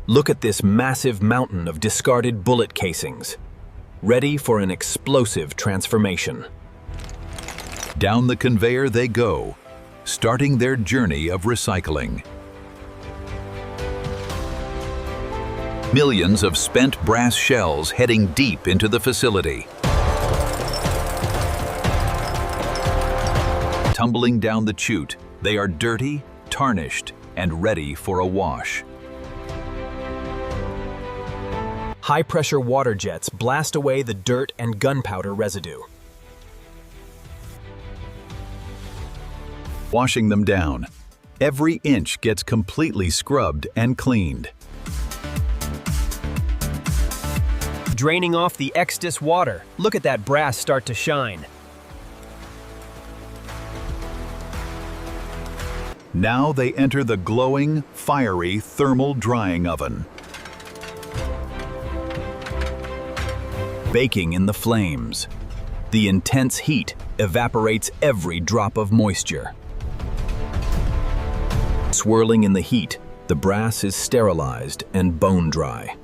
Look at this massive mountain of discarded bullet casings, ready for an explosive transformation. Down the conveyor they go, starting their journey of recycling. Millions of spent brass shells heading deep into the facility. Tumbling down the chute, they are dirty, tarnished, and ready for a wash. High-pressure water jets blast away the dirt and gunpowder residue. Washing them down, every inch gets completely scrubbed and cleaned. Draining off the excess water, look at that brass start to shine. Now they enter the glowing, fiery thermal drying oven. Baking in the flames. The intense heat evaporates every drop of moisture. Swirling in the heat, the brass is sterilized and bone dry.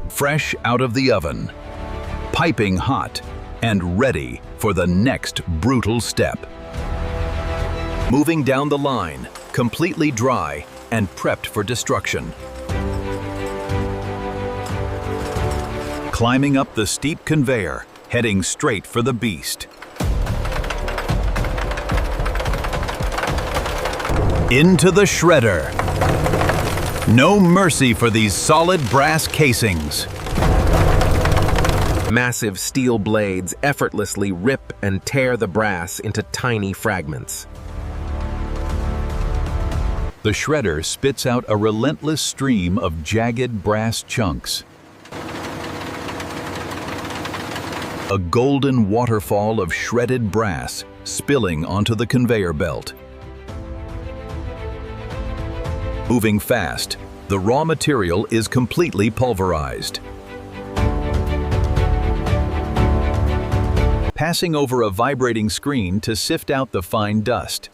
Fresh out of the oven, piping hot, and ready for the next brutal step. Moving down the line, completely dry and prepped for destruction. Climbing up the steep conveyor, heading straight for the beast. Into the shredder. No mercy for these solid brass casings. Massive steel blades effortlessly rip and tear the brass into tiny fragments. The shredder spits out a relentless stream of jagged brass chunks. A golden waterfall of shredded brass spilling onto the conveyor belt. Moving fast, the raw material is completely pulverized. Passing over a vibrating screen to sift out the fine dust.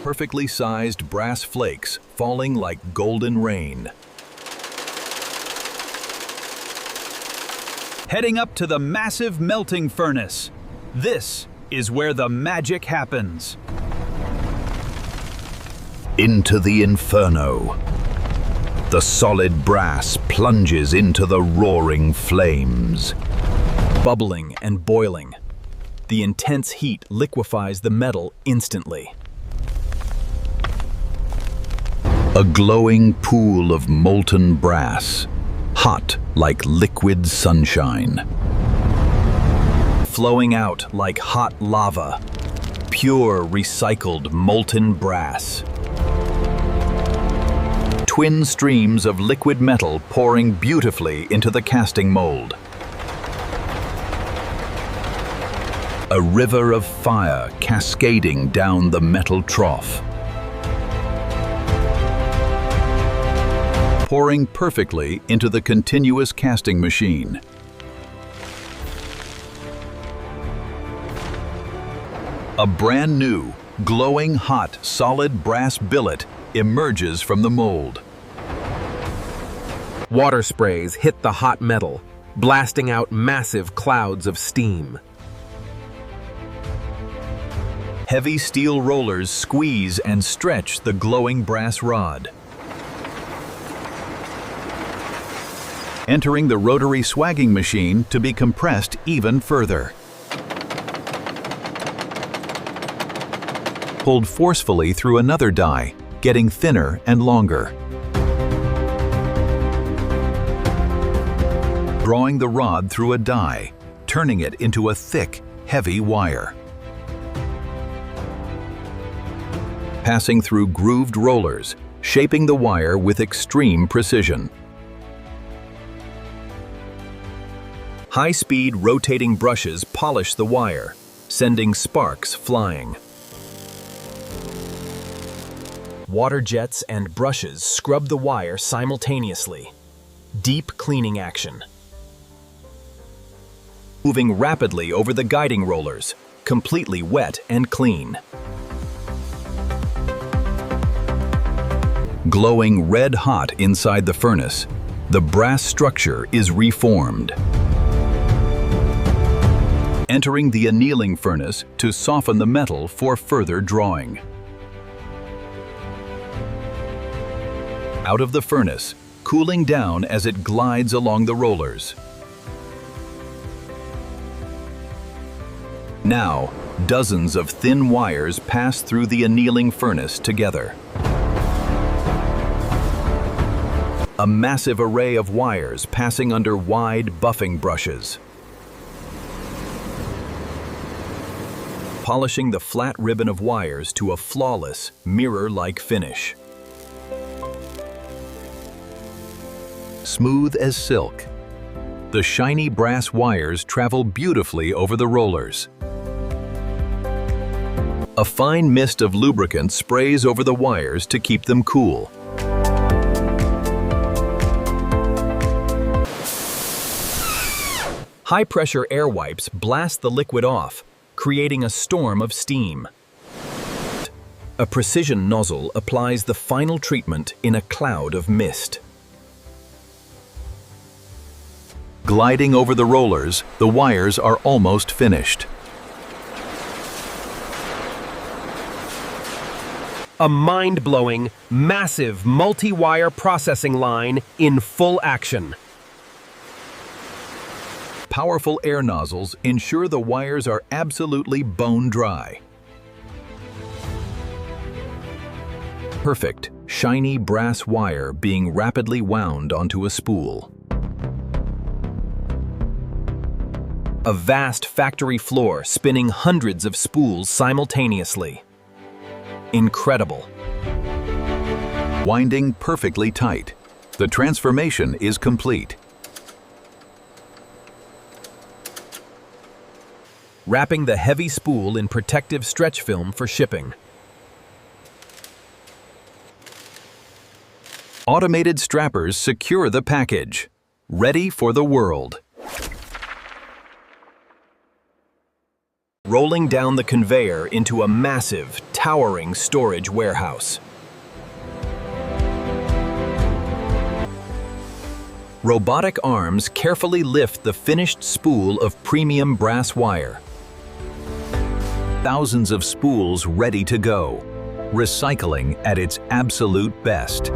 Perfectly sized brass flakes falling like golden rain. Heading up to the massive melting furnace. This is where the magic happens. Into the inferno. The solid brass plunges into the roaring flames. Bubbling and boiling. The intense heat liquefies the metal instantly. A glowing pool of molten brass, hot like liquid sunshine. Flowing out like hot lava. Pure recycled molten brass. Twin streams of liquid metal pouring beautifully into the casting mold. A river of fire cascading down the metal trough. Pouring perfectly into the continuous casting machine. A brand new, glowing hot, solid brass billet emerges from the mold. Water sprays hit the hot metal, blasting out massive clouds of steam. Heavy steel rollers squeeze and stretch the glowing brass rod. Entering the rotary swagging machine to be compressed even further. Pulled forcefully through another die, getting thinner and longer. Drawing the rod through a die, turning it into a thick, heavy wire. Passing through grooved rollers, shaping the wire with extreme precision. High-speed rotating brushes polish the wire, sending sparks flying. Water jets and brushes scrub the wire simultaneously. Deep cleaning action. Moving rapidly over the guiding rollers, completely wet and clean. Glowing red hot inside the furnace, the brass structure is reformed. Entering the annealing furnace to soften the metal for further drawing. Out of the furnace, cooling down as it glides along the rollers. Now, dozens of thin wires pass through the annealing furnace together. A massive array of wires passing under wide buffing brushes. Polishing the flat ribbon of wires to a flawless, mirror-like finish. Smooth as silk, the shiny brass wires travel beautifully over the rollers. A fine mist of lubricant sprays over the wires to keep them cool. High-pressure air wipes blast the liquid off, creating a storm of steam. A precision nozzle applies the final treatment in a cloud of mist. Gliding over the rollers, the wires are almost finished. A mind-blowing, massive multi-wire processing line in full action. Powerful air nozzles ensure the wires are absolutely bone dry. Perfect, shiny brass wire being rapidly wound onto a spool. A vast factory floor spinning hundreds of spools simultaneously. Incredible. Winding perfectly tight. The transformation is complete. Wrapping the heavy spool in protective stretch film for shipping. Automated strappers secure the package. Ready for the world. Rolling down the conveyor into a massive, towering storage warehouse. Robotic arms carefully lift the finished spool of premium brass wire. Thousands of spools ready to go. Recycling at its absolute best.